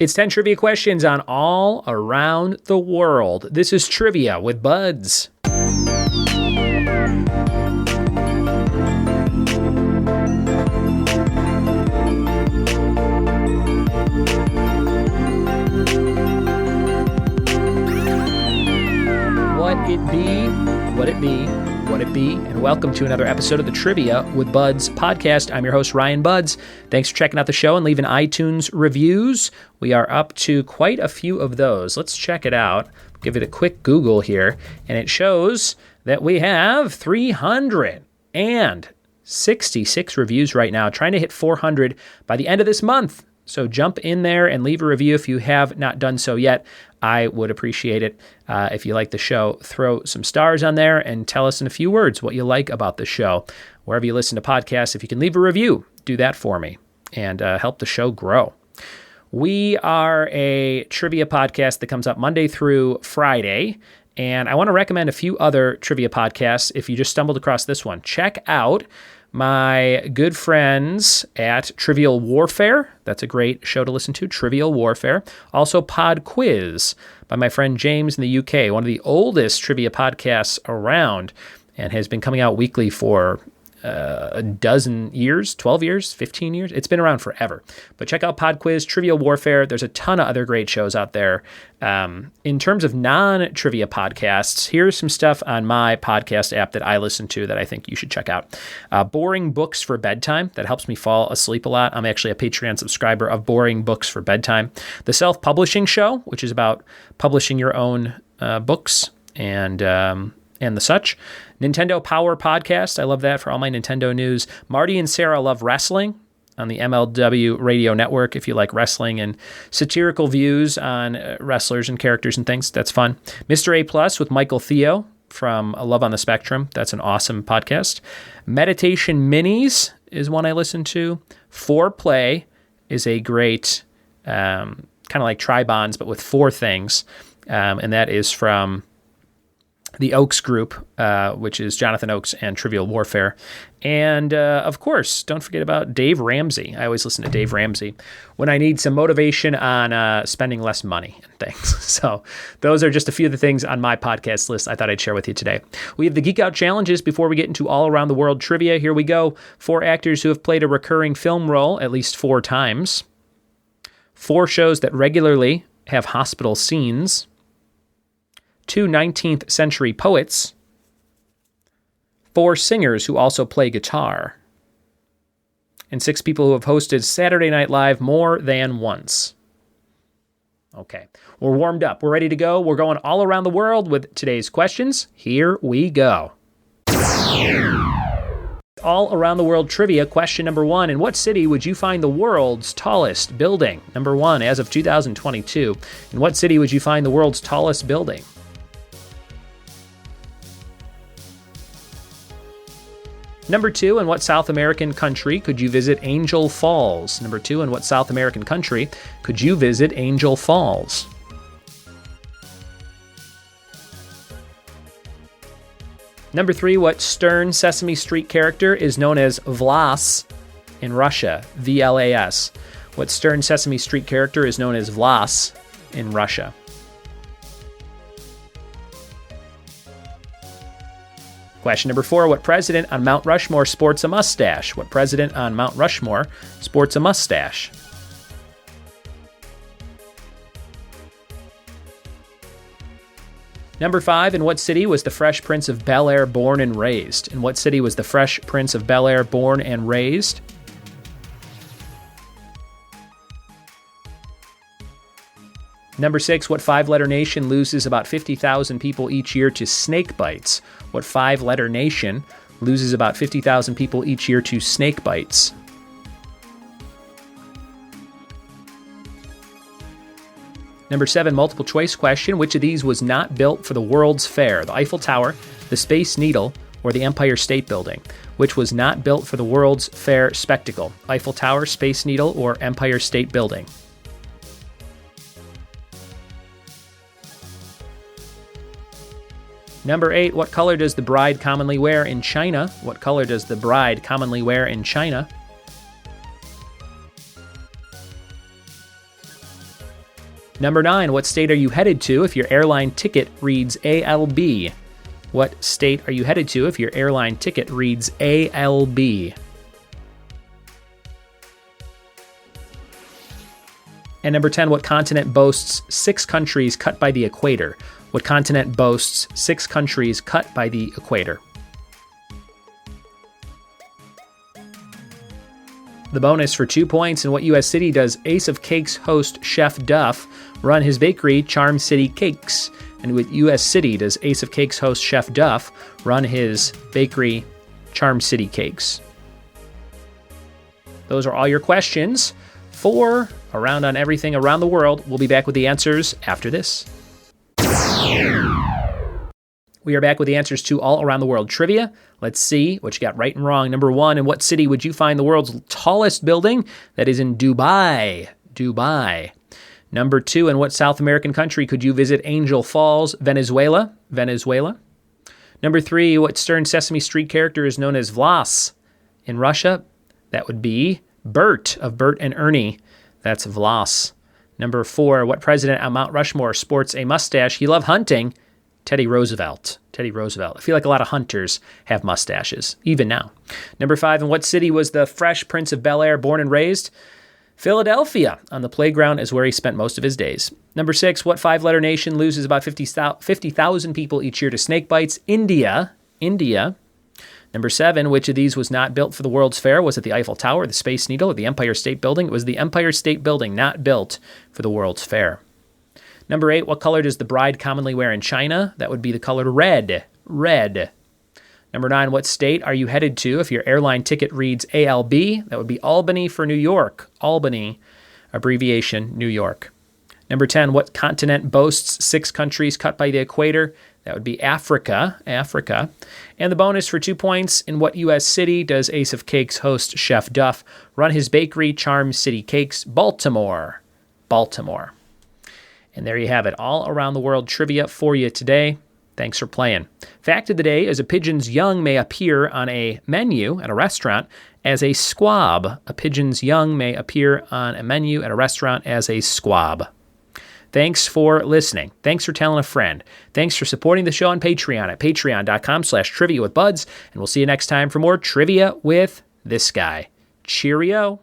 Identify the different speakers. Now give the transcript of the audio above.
Speaker 1: It's 10 trivia questions on all around the world. This is Trivia with Buds. What it be, and welcome to another episode of the Trivia with Buds podcast. I'm your host, Ryan Budds. Thanks for checking out the show and leaving iTunes reviews. We are up to quite a few of those. Let's check it out. Give it a quick Google here, and it shows that we have 366 reviews right now, trying to hit 400 by the end of this month. So jump in there and leave a review if you have not done so yet. I would appreciate it. If you like the show, throw some stars on there and tell us in a few words what you like about the show. Wherever you listen to podcasts, if you can leave a review, do that for me and help the show grow. We are a trivia podcast that comes up Monday through Friday, and I want to recommend a few other trivia podcasts if you just stumbled across this one. Check out my good friends at Trivial Warfare. That's a great show to listen to, Trivial Warfare. Also, Pod Quiz by my friend James in the UK, one of the oldest trivia podcasts around, and has been coming out weekly for a dozen years, 12 years, 15 years. It's been around forever. But check out Pod Quiz, Trivial Warfare. There's a ton of other great shows out there. In terms of non-trivia podcasts, here's some stuff on my podcast app that I listen to that I think you should check out. Boring Books for Bedtime. That helps me fall asleep a lot. I'm actually a Patreon subscriber of Boring Books for Bedtime. The Self-Publishing Show, which is about publishing your own books and the such. Nintendo Power Podcast. I love that for all my Nintendo news. Marty and Sarah Love Wrestling on the MLW Radio Network. If you like wrestling and satirical views on wrestlers and characters and things, that's fun. Mr. A Plus with Michael Theo from Love on the Spectrum. That's an awesome podcast. Meditation Minis is one I listen to. Foreplay is a great kind of like Tri-Bonds, but with four things. And that is from the Oaks Group, which is Jonathan Oaks and Trivial Warfare. And, of course, don't forget about Dave Ramsey. I always listen to Dave Ramsey when I need some motivation on spending less money and things. So those are just a few of the things on my podcast list I thought I'd share with you today. We have the Geek Out Challenges before we get into all around the world trivia. Here we go. 4 actors who have played a recurring film role at least 4 times. 4 shows that regularly have hospital scenes. 2 19th century poets, 4 singers who also play guitar, and 6 people who have hosted Saturday Night Live more than once. Okay, we're warmed up. We're ready to go. We're going all around the world with today's questions. Here we go. All around the world trivia. Question number 1. In what city would you find the world's tallest building? Number 1, as of 2022. In what city would you find the world's tallest building? Number 2, in what South American country could you visit Angel Falls? Number 2, in what South American country could you visit Angel Falls? Number 3, what stern Sesame Street character is known as Vlas in Russia? V-L-A-S. What stern Sesame Street character is known as Vlas in Russia? Question number 4, what president on Mount Rushmore sports a mustache? What president on Mount Rushmore sports a mustache? Number 5, in what city was the Fresh Prince of Bel-Air born and raised? In what city was the Fresh Prince of Bel-Air born and raised? Number 6, what 5-letter nation loses about 50,000 people each year to snake bites? What 5-letter nation loses about 50,000 people each year to snake bites? Number 7, multiple choice question. Which of these was not built for the World's Fair? The Eiffel Tower, the Space Needle, or the Empire State Building? Which was not built for the World's Fair spectacle? Eiffel Tower, Space Needle, or Empire State Building? Number 8, what color does the bride commonly wear in China? What color does the bride commonly wear in China? Number 9, what state are you headed to if your airline ticket reads ALB? What state are you headed to if your airline ticket reads ALB? And number 10, what continent boasts 6 countries cut by the equator? What continent boasts 6 countries cut by the equator? The bonus for 2 points: in what U.S. city does Ace of Cakes host Chef Duff run his bakery, Charm City Cakes? And what U.S. city does Ace of Cakes host Chef Duff run his bakery, Charm City Cakes? Those are all your questions for Around on Everything Around the World. We'll be back with the answers after this. We are back with the answers to all around the world trivia. Let's see what you got right and wrong. Number 1, in what city would you find the world's tallest building? That is in Dubai. Dubai. Number 2, in what South American country could you visit Angel Falls? Venezuela. Venezuela. Number 3, what Stern Sesame Street character is known as Vlas? In Russia, that would be Bert of Bert and Ernie. That's Vlas. Number 4, what president on Mount Rushmore sports a mustache? He loved hunting. Teddy Roosevelt. Teddy Roosevelt. I feel like a lot of hunters have mustaches, even now. Number 5, in what city was the Fresh Prince of Bel-Air born and raised? Philadelphia. On the playground is where he spent most of his days. Number 6, what 5-letter nation loses about 50,000 people each year to snake bites? India. India. Number 7, which of these was not built for the World's Fair? Was it the Eiffel Tower, the Space Needle, or the Empire State Building? It was the Empire State Building, not built for the World's Fair. Number 8, what color does the bride commonly wear in China? That would be the color red. Red. Number 9, what state are you headed to if your airline ticket reads ALB? That would be Albany for New York. Albany, abbreviation, New York. Number 10, what continent boasts 6 countries cut by the equator? That would be Africa. Africa. And the bonus for 2 points: in what U.S. city does Ace of Cakes host Chef Duff run his bakery, Charm City Cakes? Baltimore. Baltimore. And there you have it, all around the world trivia for you today. Thanks for playing. Fact of the day is a pigeon's young may appear on a menu at a restaurant as a squab. A pigeon's young may appear on a menu at a restaurant as a squab. Thanks for listening. Thanks for telling a friend. Thanks for supporting the show on Patreon at patreon.com/trivia with Buds. And we'll see you next time for more trivia with this guy. Cheerio.